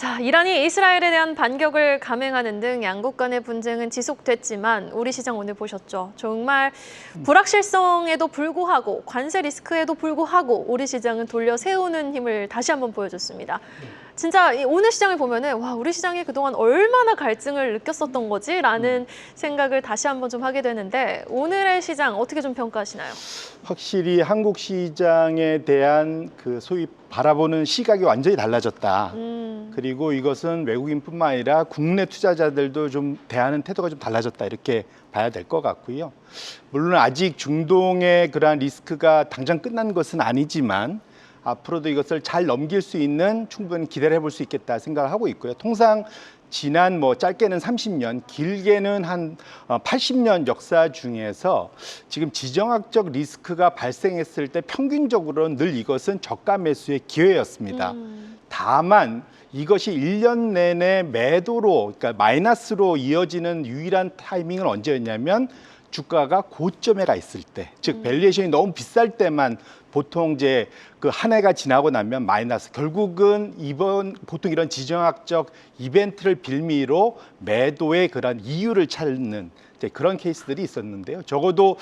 자, 이란이 이스라엘에 대한 반격을 감행하는 등 양국 간의 분쟁은 지속됐지만 우리 시장 오늘 보셨죠? 정말 불확실성에도 불구하고 관세 리스크에도 불구하고 우리 시장은 돌려 세우는 힘을 다시 한번 보여줬습니다. 진짜 오늘 시장을 보면은 와, 우리 시장이 그동안 얼마나 갈증을 느꼈었던 거지라는 생각을 다시 한번 좀 하게 되는데 오늘의 시장 어떻게 좀 평가하시나요? 확실히 한국 시장에 대한 그 소위 바라보는 시각이 완전히 달라졌다. 그리고 이것은 외국인뿐만 아니라 국내 투자자들도 좀 대하는 태도가 좀 달라졌다 이렇게 봐야 될 것 같고요. 물론 아직 중동의 그러한 리스크가 당장 끝난 것은 아니지만 앞으로도 이것을 잘 넘길 수 있는 충분히 기대를 해볼 수 있겠다 생각을 하고 있고요. 통상 지난 짧게는 30년, 길게는 한 80년 역사 중에서 지금 지정학적 리스크가 발생했을 때 평균적으로는 늘 이것은 저가 매수의 기회였습니다. 다만 이것이 1년 내내 매도로, 그러니까 마이너스로 이어지는 유일한 타이밍은 언제였냐면 주가가 고점에 가 있을 때, 즉 밸류에이션이 너무 비쌀 때만 보통 이제 그 한 해가 지나고 나면 마이너스. 결국은 보통 이런 지정학적 이벤트를 빌미로 매도의 그런 이유를 찾는 그런 케이스들이 있었는데요. 적어도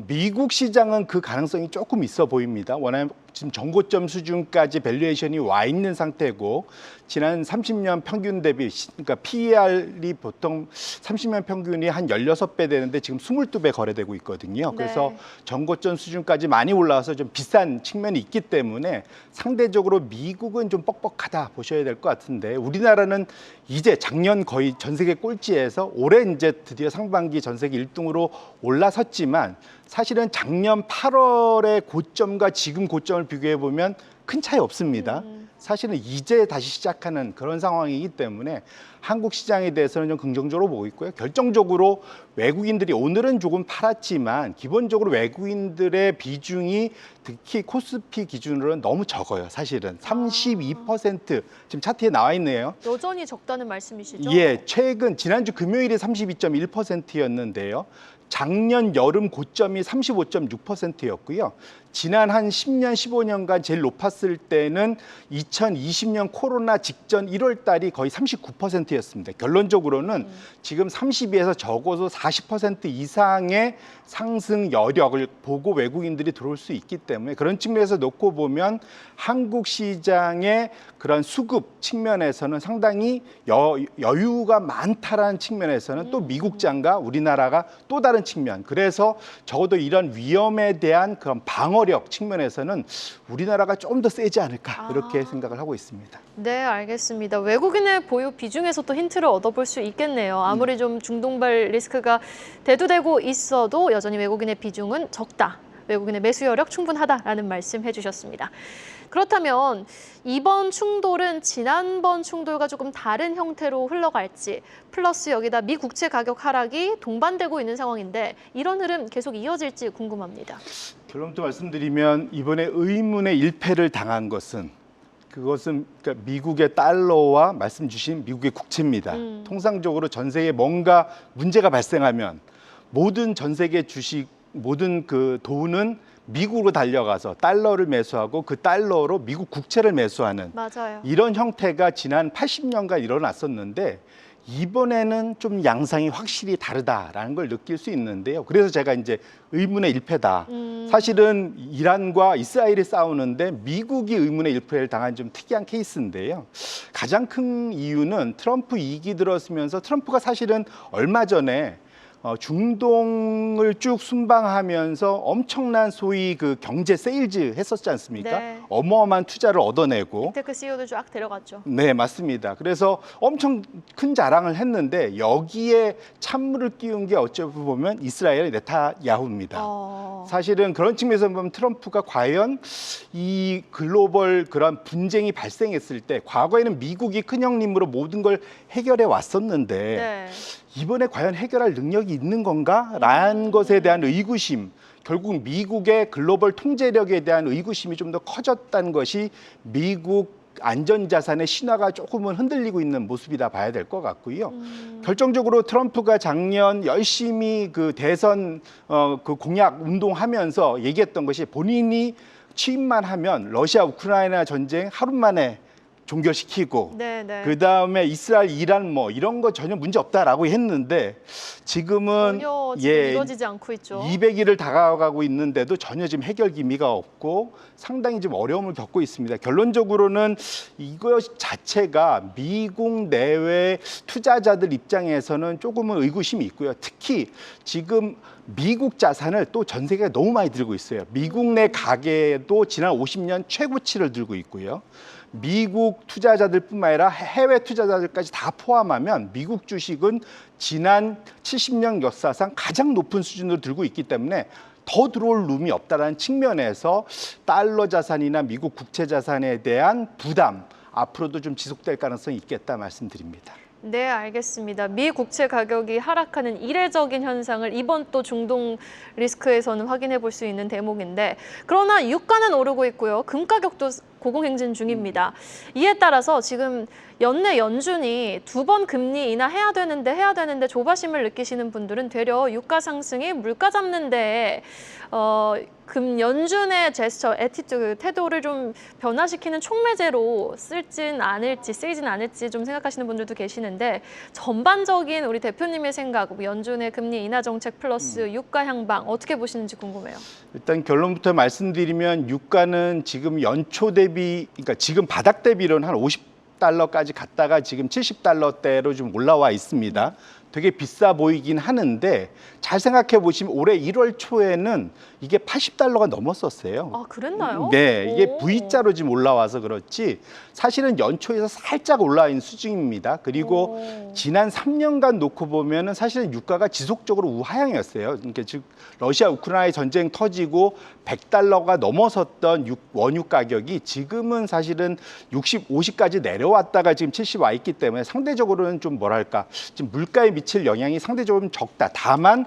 미국 시장은 그 가능성이 조금 있어 보입니다. 워낙 지금 전고점 수준까지 밸류에이션이 와 있는 상태고 지난 30년 평균 대비, 그러니까 PER이 보통 30년 평균이 한 16배 되는데 지금 22배 거래되고 있거든요. 네. 그래서 전고점 수준까지 많이 올라와서 좀 비싼 측면이 있기 때문에 상대적으로 미국은 좀 뻑뻑하다 보셔야 될 것 같은데 우리나라는 이제 작년 거의 전 세계 꼴찌에서 올해 이제 드디어 상반기 전 세계 1등으로 올라섰지만 사실은 작년 8월의 고점과 지금 고점을 비교해 보면 큰 차이 없습니다. 사실은 이제 다시 시작하는 그런 상황이기 때문에 한국 시장에 대해서는 좀 긍정적으로 보고 있고요. 결정적으로 외국인들이 오늘은 조금 팔았지만 기본적으로 외국인들의 비중이 특히 코스피 기준으로는 너무 적어요. 사실은 32% 지금 차트에 나와 있네요. 여전히 적다는 말씀이시죠? 예, 최근 지난주 금요일에 32.1%였는데요. 작년 여름 고점이 35.6%였고요. 지난 한 10년, 15년간 제일 높았을 때는 2020년 코로나 직전 1월 달이 거의 39%였습니다. 결론적으로는 지금 32에서 적어도 40% 이상의 상승 여력을 보고 외국인들이 들어올 수 있기 때문에 그런 측면에서 놓고 보면 한국 시장의 그런 수급 측면에서는 상당히 여유가 많다라는 측면에서는 또 미국장과 우리나라가 또 다른 측면, 그래서 적어도 이런 위험에 대한 그런 방어력 측면에서는 우리나라가 좀 더 세지 않을까 이렇게 생각을 하고 있습니다. 네, 알겠습니다. 외국인의 보유 비중에서 또 힌트를 얻어볼 수 있겠네요. 아무리 좀 중동발 리스크가 대두되고 있어도 여전히 외국인의 비중은 적다. 외국인의 매수 여력 충분하다라는 말씀 해주셨습니다. 그렇다면 이번 충돌은 지난번 충돌과 조금 다른 형태로 흘러갈지, 플러스 여기다 미 국채 가격 하락이 동반되고 있는 상황인데 이런 흐름 계속 이어질지 궁금합니다. 결론부터 말씀드리면 이번에 의문의 일패를 당한 것은 그러니까 미국의 달러와 말씀 주신 미국의 국채입니다. 통상적으로 전 세계에 뭔가 문제가 발생하면 모든 전 세계 주식, 모든 그 돈은 미국으로 달려가서 달러를 매수하고 그 달러로 미국 국채를 매수하는 맞아요. 이런 형태가 지난 80년간 일어났었는데 이번에는 좀 양상이 확실히 다르다라는 걸 느낄 수 있는데요. 그래서 제가 이제 의문의 일패다. 사실은 이란과 이스라엘이 싸우는데 미국이 의문의 일패를 당한 좀 특이한 케이스인데요. 가장 큰 이유는 트럼프 2기 들었으면서 트럼프가 사실은 얼마 전에 중동을 쭉 순방하면서 엄청난 소위 그 경제 세일즈 했었지 않습니까? 네. 어마어마한 투자를 얻어내고. 빅테크 CEO들 쫙 데려갔죠. 네, 맞습니다. 그래서 엄청 큰 자랑을 했는데 여기에 찬물을 끼운 게 어찌 보면 이스라엘 네타야후입니다. 사실은 그런 측면에서 보면 트럼프가 과연 이 글로벌 그런 분쟁이 발생했을 때 과거에는 미국이 큰형님으로 모든 걸 해결해 왔었는데 네. 이번에 과연 해결할 능력이 있는 건가라는 것에 대한 의구심, 결국 미국의 글로벌 통제력에 대한 의구심이 좀 더 커졌다는 것이 미국 안전자산의 신화가 조금은 흔들리고 있는 모습이다 봐야 될 것 같고요. 결정적으로 트럼프가 작년 열심히 그 대선 그 공약 운동하면서 얘기했던 것이 본인이 취임만 하면 러시아 우크라이나 전쟁 하루 만에 종결시키고 네네. 그다음에 이스라엘, 이란 뭐 이런 거 전혀 문제 없다라고 했는데 지금은 전혀 지금 이루어지지 않고 있죠. 200일을 다가가고 있는데도 전혀 지금 해결 기미가 없고 상당히 좀 어려움을 겪고 있습니다. 결론적으로는 이것 자체가 미국 내외 투자자들 입장에서는 조금은 의구심이 있고요. 특히 지금 미국 자산을 또 전 세계가 너무 많이 들고 있어요. 미국 내 가계도 지난 50년 최고치를 들고 있고요. 미국 투자자들뿐만 아니라 해외 투자자들까지 다 포함하면 미국 주식은 지난 70년 역사상 가장 높은 수준으로 들고 있기 때문에 더 들어올 룸이 없다는 측면에서 달러 자산이나 미국 국채 자산에 대한 부담 앞으로도 좀 지속될 가능성이 있겠다 말씀드립니다. 네, 알겠습니다. 미 국채 가격이 하락하는 이례적인 현상을 이번 또 중동 리스크에서는 확인해 볼 수 있는 대목인데, 그러나 유가는 오르고 있고요. 금 가격도 고공행진 중입니다. 이에 따라서 지금 연내 연준이 2번 금리 인하해야 되는데 조바심을 느끼시는 분들은 되려 유가 상승이 물가 잡는 데 금 연준의 제스처, 애티튜드, 태도를 좀 변화시키는 촉매제로 쓰이진 않을지 좀 생각하시는 분들도 계시는데, 전반적인 우리 대표님의 생각, 연준의 금리 인하 정책 플러스 유가 향방 어떻게 보시는지 궁금해요. 일단 결론부터 말씀드리면 유가는 지금 연초 대비, 그러니까 지금 바닥 대비로는 한 50달러까지 갔다가 지금 70달러대로 좀 올라와 있습니다. 되게 비싸 보이긴 하는데 잘 생각해 보시면 올해 1월 초에는 이게 80달러가 넘었었어요. 아, 그랬나요? 네, 이게 오. V자로 지금 올라와서 그렇지 사실은 연초에서 살짝 올라와 있는 수준입니다. 그리고 오. 지난 3년간 놓고 보면은 사실은 유가가 지속적으로 우하향이었어요. 그러니까 즉 러시아 우크라이나 전쟁 터지고 100달러가 넘어섰던 원유 가격이 지금은 사실은 60, 50까지 내려왔다가 지금 70 와 있기 때문에 상대적으로는 좀 뭐랄까 지금 물가에 미칠 영향이 상대적으로 좀 적다. 다만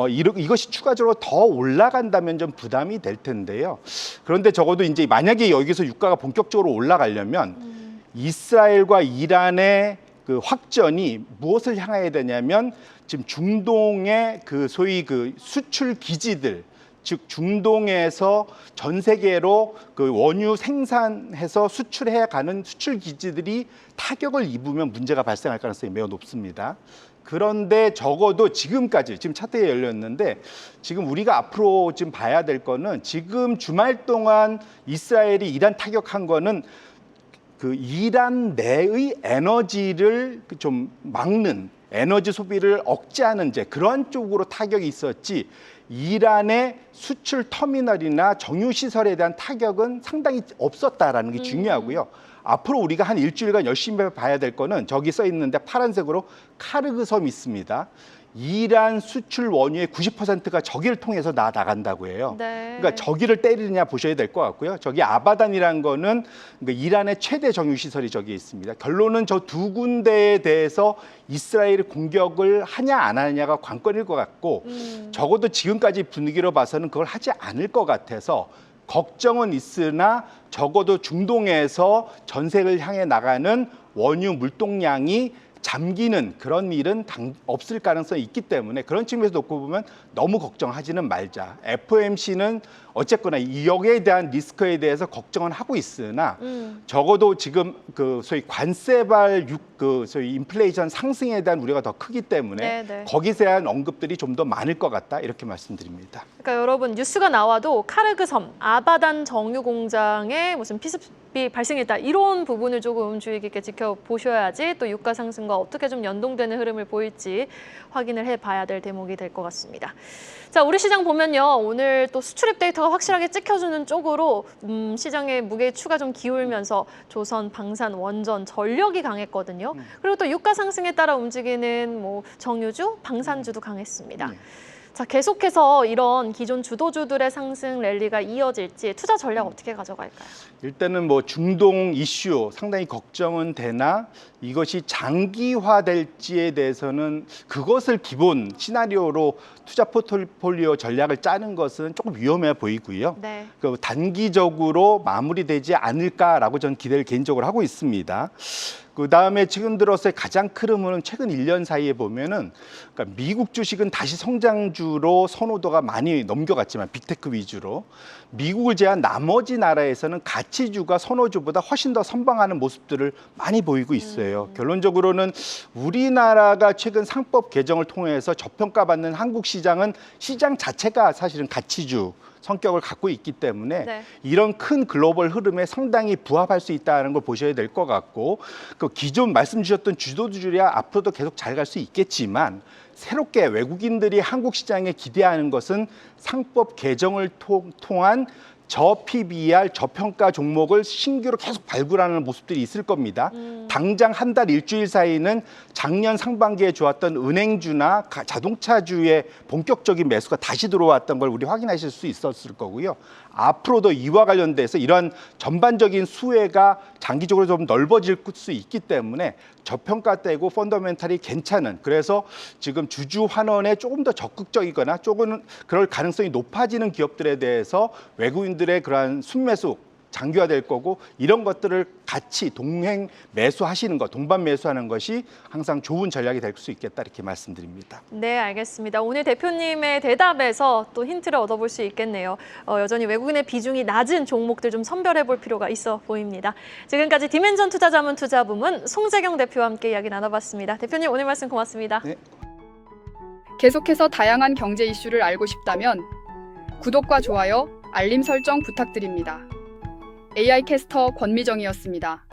이것이 추가적으로 더 올라간다면 좀 부담이 될 텐데요. 그런데 적어도 이제 만약에 여기서 유가가 본격적으로 올라가려면 이스라엘과 이란의 그 확전이 무엇을 향해야 되냐면 지금 중동의 그 소위 그 수출 기지들, 즉 중동에서 전 세계로 그 원유 생산해서 수출해 가는 수출 기지들이 타격을 입으면 문제가 발생할 가능성이 매우 높습니다. 그런데 적어도 지금까지 지금 차트에 열렸는데 지금 우리가 앞으로 지금 봐야 될 거는 지금 주말 동안 이스라엘이 이란 타격한 거는 그 이란 내의 에너지를 좀 막는 에너지 소비를 억제하는 이제 그런 쪽으로 타격이 있었지 이란의 수출 터미널이나 정유 시설에 대한 타격은 상당히 없었다라는 게 중요하고요. 앞으로 우리가 한 일주일간 열심히 봐야 될 거는 저기 써 있는데 파란색으로 카르그 섬이 있습니다. 이란 수출 원유의 90%가 저기를 통해서 나간다고 해요. 네. 그러니까 저기를 때리느냐 보셔야 될 것 같고요. 저기 아바단이라는 거는 그러니까 이란의 최대 정유 시설이 저기에 있습니다. 결론은 저 두 군데에 대해서 이스라엘이 공격을 하냐 안 하냐가 관건일 것 같고 적어도 지금까지 분위기로 봐서는 그걸 하지 않을 것 같아서 걱정은 있으나 적어도 중동에서 전세를 향해 나가는 원유 물동량이 잠기는 그런 일은 없을 가능성이 있기 때문에 그런 측면에서 놓고 보면 너무 걱정하지는 말자. FOMC는 어쨌거나 여기에 대한 리스크에 대해서 걱정은 하고 있으나 적어도 지금 그 소위 관세발 그 소위 인플레이션 상승에 대한 우려가 더 크기 때문에 네네. 거기에 대한 언급들이 좀 더 많을 것 같다 이렇게 말씀드립니다. 그러니까 여러분 뉴스가 나와도 카르그 섬, 아바단 정유 공장에 무슨 피습이 발생했다 이런 부분을 조금 주의 깊게 지켜보셔야지 또 유가 상승과 어떻게 좀 연동되는 흐름을 보일지 확인을 해봐야 될 대목이 될 것 같습니다. 자, 우리 시장 보면요. 오늘 또 수출입 데이터가 확실하게 찍혀주는 쪽으로 시장의 무게 추가 좀 기울면서 조선, 방산, 원전, 전력이 강했거든요. 그리고 또 유가 상승에 따라 움직이는 뭐 정유주, 방산주도 강했습니다. 자, 계속해서 이런 기존 주도주들의 상승 랠리가 이어질지 투자 전략 어떻게 가져갈까요? 일단은 뭐 중동 이슈 상당히 걱정은 되나 이것이 장기화될지에 대해서는 그것을 기본 시나리오로 투자 포트폴리오 전략을 짜는 것은 조금 위험해 보이고요. 네. 그 단기적으로 마무리되지 않을까라고 저는 기대를 개인적으로 하고 있습니다. 그다음에 최근 들어서의 가장 큰 흐름은 최근 1년 사이에 보면은 그러니까 미국 주식은 다시 성장주로 선호도가 많이 넘겨갔지만 빅테크 위주로 미국을 제한 나머지 나라에서는 가치주가 선호주보다 훨씬 더 선방하는 모습들을 많이 보이고 있어요. 결론적으로는 우리나라가 최근 상법 개정을 통해서 저평가받는 한국 시장은 시장 자체가 사실은 가치주 성격을 갖고 있기 때문에 네. 이런 큰 글로벌 흐름에 상당히 부합할 수 있다는 걸 보셔야 될 것 같고 그 기존 말씀 주셨던 주도주들이야 앞으로도 계속 잘 갈 수 있겠지만 새롭게 외국인들이 한국 시장에 기대하는 것은 상법 개정을 통한 저 PBR 저평가 종목을 신규로 계속 발굴하는 모습들이 있을 겁니다. 당장 한 달 일주일 사이는 작년 상반기에 좋았던 은행주나 자동차주의 본격적인 매수가 다시 들어왔던 걸 우리 확인하실 수 있었을 거고요. 앞으로도 이와 관련돼서 이런 전반적인 수혜가 장기적으로 좀 넓어질 수 있기 때문에 저평가되고 펀더멘탈이 괜찮은, 그래서 지금 주주 환원에 조금 더 적극적이거나 조금 그럴 가능성이 높아지는 기업들에 대해서 외국인들의 그러한 순매수 장기화될 거고, 이런 것들을 같이 동행 매수하시는 것, 동반 매수하는 것이 항상 좋은 전략이 될 수 있겠다, 이렇게 말씀드립니다. 네, 알겠습니다. 오늘 대표님의 대답에서 또 힌트를 얻어볼 수 있겠네요. 여전히 외국인의 비중이 낮은 종목들 좀 선별해 볼 필요가 있어 보입니다. 지금까지 디멘전 투자자문 투자부문 송재경 대표와 함께 이야기 나눠봤습니다. 대표님, 오늘 말씀 고맙습니다. 네. 계속해서 다양한 경제 이슈를 알고 싶다면 구독과 좋아요, 알림 설정 부탁드립니다. AI 캐스터 권미정이었습니다.